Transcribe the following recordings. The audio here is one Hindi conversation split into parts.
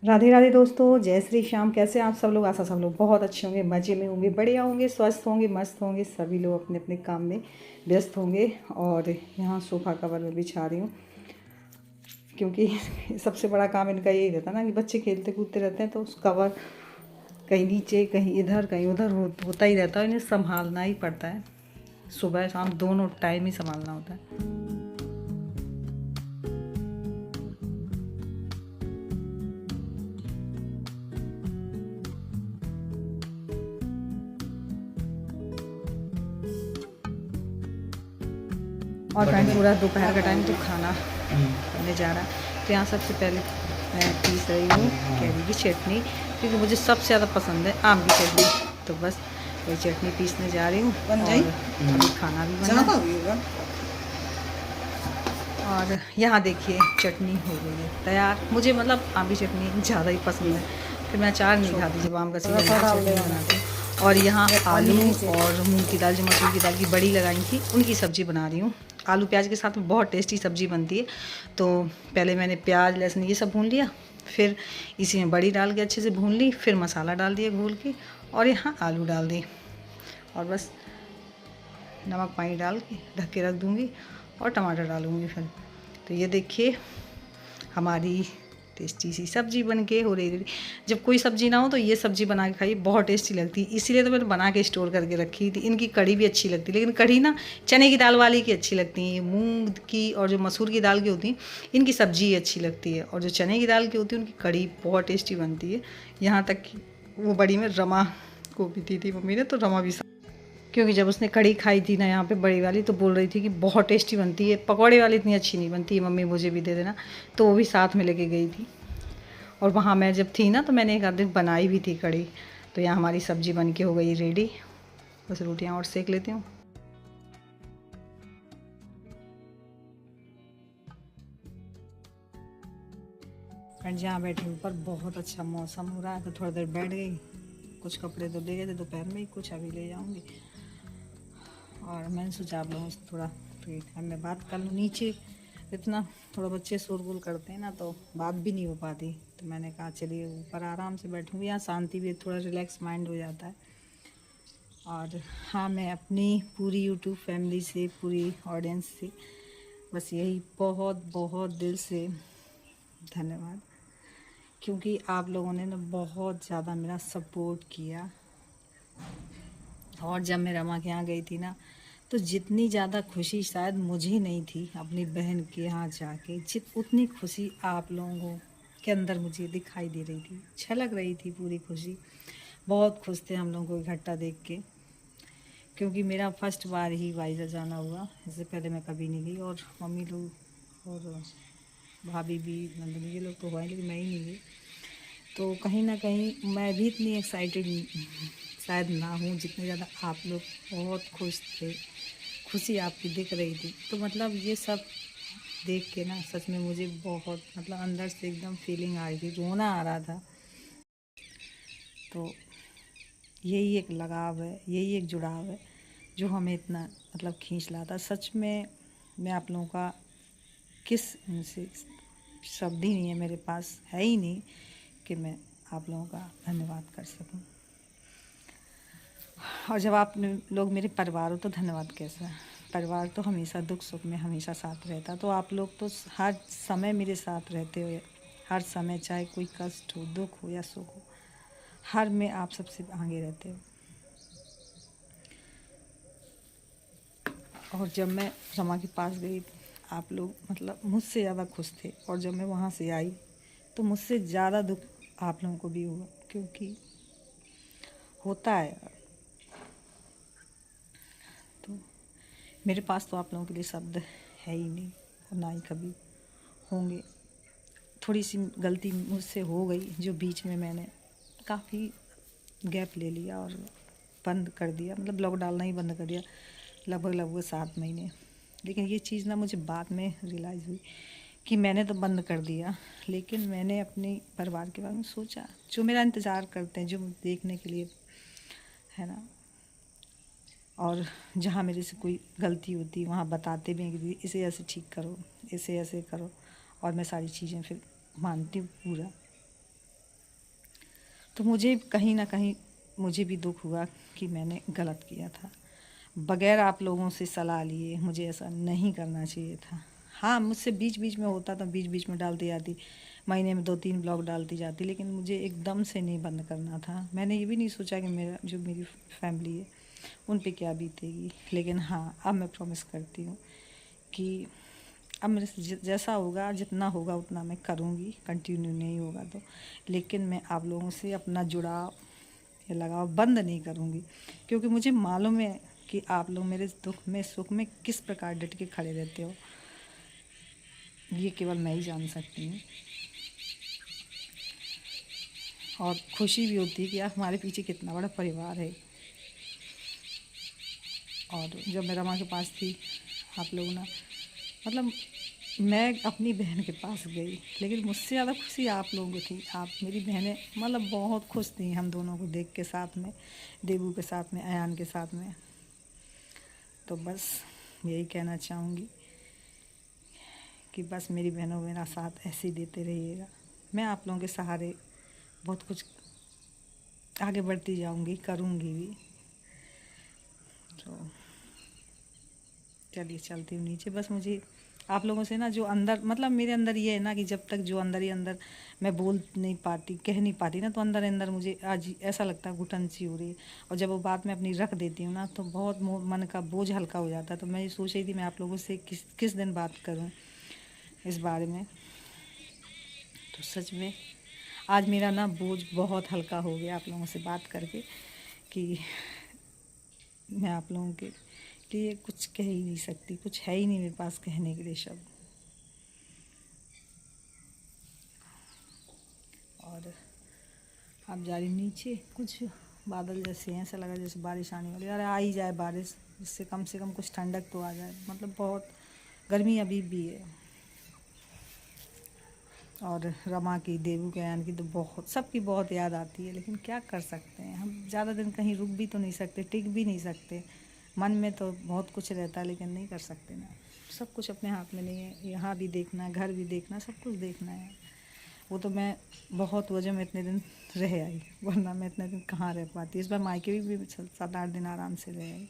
राधे राधे दोस्तों, जय श्री श्याम। कैसे हैं आप सब लोग? आशा सब लोग बहुत अच्छे होंगे, मज़े में होंगे, बढ़िया होंगे, स्वस्थ होंगे, मस्त होंगे। सभी लोग अपने अपने काम में व्यस्त होंगे। और यहाँ सोफ़ा कवर में बिछा रही हूँ, क्योंकि सबसे बड़ा काम इनका यही रहता है ना कि बच्चे खेलते कूदते रहते हैं, तो उस कवर कहीं नीचे कहीं इधर कहीं उधर होता ही रहता है। इन्हें संभालना ही पड़ता है, सुबह शाम दोनों टाइम ही संभालना होता है। और फ्रेंड पूरा दोपहर का टाइम तो खाना बनने जा रहा है। तो यहाँ सबसे पहले मैं पीस रही हूँ कैरी की चटनी, क्योंकि मुझे सबसे ज़्यादा पसंद है आम की चटनी। तो बस वही चटनी पीसने जा रही हूँ और अभी खाना भी बना। और यहाँ देखिए चटनी हो गई है तैयार। मुझे मतलब आम की चटनी ज़्यादा ही पसंद है, फिर मैं अचार नहीं खाती जब आम का सीजन चटनी बनाती हूँ। और यहाँ आलू और मूंग की दाल, जो मसूर की दाल की बड़ी लगाई थी, उनकी सब्ज़ी बना रही हूँ। आलू प्याज के साथ में बहुत टेस्टी सब्ज़ी बनती है। तो पहले मैंने प्याज लहसुन ये सब भून लिया, फिर इसी में बड़ी डाल के अच्छे से भून ली, फिर मसाला डाल दिया घोल के, और यहाँ आलू डाल दी, और बस नमक पानी डाल के ढक के रख दूँगी और टमाटर डालूँगी फिर। तो ये देखिए हमारी टेस्टी सी सब्ज़ी बन के हो रही। जब कोई सब्ज़ी ना हो तो ये सब्ज़ी बना के खाइए, बहुत टेस्टी लगती है। इसीलिए तो मैंने बना के स्टोर करके रखी थी। इनकी कढ़ी भी अच्छी लगती है, लेकिन कढ़ी ना चने की दाल वाली की अच्छी लगती है। मूंग की और जो मसूर की दाल की होती है, इनकी सब्ज़ी अच्छी लगती है, और जो चने की दाल की होती है उनकी कढ़ी बहुत टेस्टी बनती है। यहाँ तक कि वो बड़ी में रमा को भी दी थी मम्मी ने, तो रमा भी, क्योंकि जब उसने कढ़ी खाई थी ना यहाँ पे बड़ी वाली, तो बोल रही थी कि बहुत टेस्टी बनती है, पकौड़े वाली इतनी अच्छी नहीं बनती है, मम्मी मुझे भी दे देना। तो वो भी साथ में लेके गई थी। और वहाँ मैं जब थी ना, तो मैंने एक आध दिन बनाई भी थी कढ़ी। तो यहाँ हमारी सब्ज़ी बन के हो गई रेडी। बस रोटियाँ और सेक लेती हूँ। फ्रेंड जहाँ बैठी हूँ ऊपर बहुत अच्छा मौसम हो रहा है, तो थोड़ी देर बैठ गई। कुछ कपड़े तो ले गए थे दोपहर में ही, कुछ अभी ले जाऊँगी। और मैंने सोचा आप लोगों से थोड़ा फ्री टाइम में बात कर लूँ। नीचे इतना थोड़ा बच्चे शोरगुल करते हैं ना, तो बात भी नहीं हो पाती। तो मैंने कहा चलिए ऊपर आराम से बैठूँगी, यहाँ शांति भी, थोड़ा रिलैक्स माइंड हो जाता है। और हाँ, मैं अपनी पूरी यूट्यूब फैमिली से, पूरी ऑडियंस से बस यही बहुत बहुत दिल से धन्यवाद, क्योंकि आप लोगों ने ना बहुत ज़्यादा मेरा सपोर्ट किया। और जब मैं रमा के यहाँ गई थी ना, तो जितनी ज़्यादा खुशी शायद मुझे नहीं थी अपनी बहन के यहाँ जाके, उतनी खुशी आप लोगों के अंदर मुझे दिखाई दे रही थी, छलक रही थी पूरी खुशी। बहुत खुश थे हम लोगों को इकट्ठा देख के, क्योंकि मेरा फर्स्ट बार ही वाइज़ा जाना हुआ। इससे पहले मैं कभी नहीं गई, और मम्मी लोग और भाभी भी, नंदनी ये लोग तो हुआ, लेकिन मैं ही नहीं गई। तो कहीं ना कहीं मैं भी इतनी एक्साइटेड शायद ना हूँ जितने ज़्यादा आप लोग बहुत खुश थे, खुशी आपकी दिख रही थी। तो मतलब ये सब देख के ना सच में मुझे बहुत, मतलब अंदर से एकदम फीलिंग आ रही थी, रोना आ रहा था। तो यही एक लगाव है, यही एक जुड़ाव है जो हमें इतना मतलब खींच लाता। सच में मैं आप लोगों का किस से शब्द ही नहीं है मेरे पास, है ही नहीं कि मैं आप लोगों का धन्यवाद कर सकूं। और जब आप लोग मेरे परिवार हो तो धन्यवाद कैसा है? परिवार तो हमेशा दुख सुख में हमेशा साथ रहता। तो आप लोग तो हर समय मेरे साथ रहते हो, हर समय, चाहे कोई कष्ट हो, दुख हो या सुख हो, हर में आप सबसे आगे रहते हो। और जब मैं रमा के पास गई, आप लोग मतलब मुझसे ज़्यादा खुश थे, और जब मैं वहाँ से आई तो मुझसे ज़्यादा दुख आप लोगों को भी हुआ, क्योंकि होता है। तो मेरे पास तो आप लोगों के लिए शब्द है ही नहीं, और ना ही कभी होंगे। थोड़ी सी गलती मुझसे हो गई, जो बीच में मैंने काफ़ी गैप ले लिया और बंद कर दिया, मतलब ब्लॉग डालना ही बंद कर दिया लगभग लगभग 7 महीने। लेकिन ये चीज़ ना मुझे बाद में रियलाइज़ हुई कि मैंने तो बंद कर दिया, लेकिन मैंने अपने परिवार के बारे में सोचा, जो मेरा इंतज़ार करते हैं, जो देखने के लिए, है ना। और जहाँ मेरे से कोई गलती होती वहाँ बताते भी हैं कि इसे ऐसे ठीक करो, इसे ऐसे करो, और मैं सारी चीज़ें फिर मानती हूँ पूरा। तो मुझे कहीं ना कहीं मुझे भी दुख हुआ कि मैंने गलत किया था। बगैर आप लोगों से सलाह लिए मुझे ऐसा नहीं करना चाहिए था। हाँ, मुझसे बीच बीच में होता था, बीच बीच में डालती जाती, महीने में 2-3 ब्लॉग डालती जाती, लेकिन मुझे एकदम से नहीं बंद करना था। मैंने ये भी नहीं सोचा कि मेरी फैमिली है उन पे क्या बीतेगी। लेकिन हाँ, अब मैं प्रॉमिस करती हूँ कि अब मेरे से जैसा होगा, जितना होगा उतना मैं करूँगी, कंटिन्यू नहीं होगा तो। लेकिन मैं आप लोगों से अपना जुड़ाव या लगाव बंद नहीं करूँगी, क्योंकि मुझे मालूम है कि आप लोग मेरे दुख में सुख में किस प्रकार डट के खड़े रहते हो। ये केवल मैं ही जान सकती हूँ। और खुशी भी होती है कि यार हमारे पीछे कितना बड़ा परिवार है। और जब मैं रमा के पास थी, आप लोगों ने मतलब मैं अपनी बहन के पास गई, लेकिन मुझसे ज़्यादा खुशी आप लोगों को थी। आप मेरी बहनें मतलब बहुत खुश थी हम दोनों को देख के, साथ में देबू के साथ में, अयान के साथ में। तो बस यही कहना चाहूँगी कि बस मेरी बहनों मेरा साथ ऐसे ही देते रहिएगा। मैं आप लोगों के सहारे बहुत कुछ आगे बढ़ती जाऊँगी, करूँगी भी। तो चलिए चलती हूँ नीचे। बस मुझे आप लोगों से ना जो अंदर मतलब मेरे अंदर ये है ना कि जब तक जो अंदर ही अंदर मैं बोल नहीं पाती, कह नहीं पाती ना, तो अंदर अंदर मुझे आज ऐसा लगता है घुटन सी हो रही है। और जब वो बात मैं अपनी रख देती हूँ ना, तो बहुत मन का बोझ हल्का हो जाता है। तो मैं ये सोच रही थी मैं आप लोगों से किस दिन बात करूँ इस बारे में। तो सच में आज मेरा ना बोझ बहुत हल्का हो गया आप लोगों से बात करके, कि मैं आप लोगों के लिए कुछ कह ही नहीं सकती, कुछ है ही नहीं मेरे पास कहने के लिए शब्द। और आप जा रही नीचे, कुछ बादल जैसे हैं, ऐसा लगा जैसे बारिश आने वाली। अरे आ ही जाए बारिश, जिससे कम से कम कुछ ठंडक तो आ जाए। मतलब बहुत गर्मी अभी भी है। और रमा की, देवू के, अयान की तो बहुत, सबकी बहुत याद आती है। लेकिन क्या कर सकते हैं, हम ज़्यादा दिन कहीं रुक भी तो नहीं सकते, टिक भी नहीं सकते। मन में तो बहुत कुछ रहता है, लेकिन नहीं कर सकते ना। सब कुछ अपने हाथ में नहीं है। यहाँ भी देखना है, घर भी देखना, सब कुछ देखना है। वो तो मैं बहुत वजह में इतने दिन रह आई, वरना मैं इतने दिन कहाँ रह पाती। इस बार मायके भी 7-8 दिन आराम से रह आई।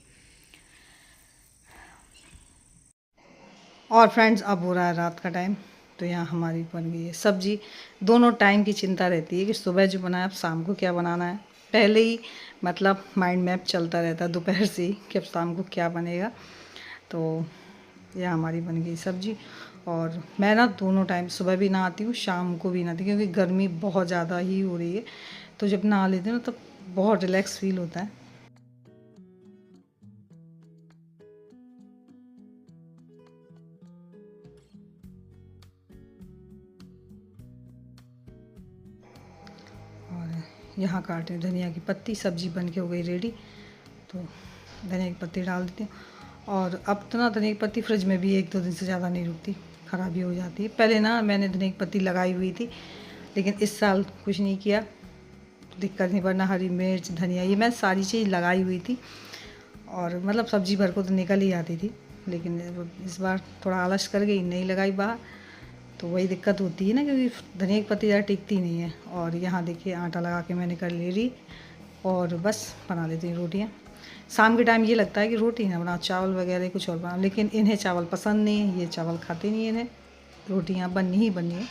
और फ्रेंड्स, अब हो रहा है रात का टाइम। तो यहाँ हमारी बन गई है सब्जी। दोनों टाइम की चिंता रहती है कि सुबह जो बनाया अब शाम को क्या बनाना है। पहले ही मतलब माइंड मैप चलता रहता है दोपहर से ही कि अब शाम को क्या बनेगा। तो यह हमारी बन गई सब्जी। और मैं ना दोनों टाइम, सुबह भी नहाती हूँ, शाम को भी नहाती हूँ, क्योंकि गर्मी बहुत ज़्यादा ही हो रही है। तो जब नहा लेती हूँ ना, तब बहुत रिलैक्स फील होता है। और यहाँ काट रही धनिया की पत्ती। सब्जी बन के हो गई रेडी। तो धनिया की पत्ती डाल देती हूँ। और अब तो ना धनिया की पत्ती फ्रिज में भी 1-2 दिन से ज़्यादा नहीं रुकती, ख़राबी हो जाती है। पहले ना मैंने धनिया की पत्ती लगाई हुई थी, लेकिन इस साल कुछ नहीं किया, दिक्कत नहीं। वरना हरी मिर्च, धनिया, ये मैं सारी चीज़ लगाई हुई थी। और मतलब सब्जी भर को तो निकल ही आती थी, लेकिन इस बार थोड़ा आलस कर गई, नहीं लगाई बाहर। तो वही दिक्कत होती है ना, क्योंकि धनिया की पत्ती ज़्यादा टिकती नहीं है। और यहाँ देखिए आटा लगा के मैंने कर ले रही, और बस बना लेती हूँ रोटियाँ। शाम के टाइम ये लगता है कि रोटी ना बनाओ, चावल वगैरह कुछ और बनाओ, लेकिन इन्हें चावल पसंद नहीं है, ये चावल खाते नहीं, इन्हें रोटियाँ बननी ही बननी है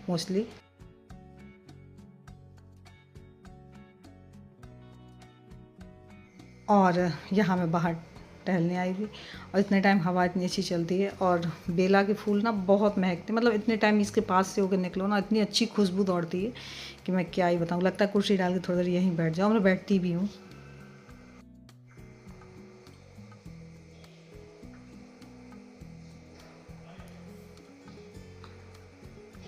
मोस्टली। और यहाँ मैं बाहर टहलने आई थी, और इतने टाइम हवा इतनी अच्छी चलती है। और बेला के फूल ना बहुत महकते, मतलब इतने टाइम इसके पास से होकर निकलो ना, इतनी अच्छी खुशबू दौड़ती है कि मैं क्या ही बताऊँ। लगता है कुर्सी डाल के थोड़ी देर यहीं बैठ जाऊँ। मैं बैठती भी हूँ।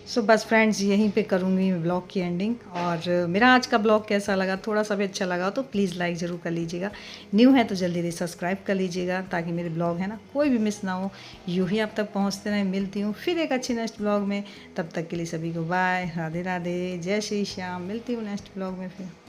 सो बस फ्रेंड्स, यहीं पे करूँगी मैं ब्लॉग की एंडिंग। और मेरा आज का ब्लॉग कैसा लगा, थोड़ा सा भी अच्छा लगा तो प्लीज़ लाइक ज़रूर कर लीजिएगा। न्यू है तो जल्दी से सब्सक्राइब कर लीजिएगा, ताकि मेरे ब्लॉग है ना कोई भी मिस ना हो, यूँ ही आप तक पहुँचते रहें। मिलती हूँ फिर एक अच्छी नेक्स्ट ब्लॉग में। तब तक के लिए सभी को बाय, राधे राधे, जय श्री श्याम। मिलती हूँ नेक्स्ट ब्लॉग में फिर।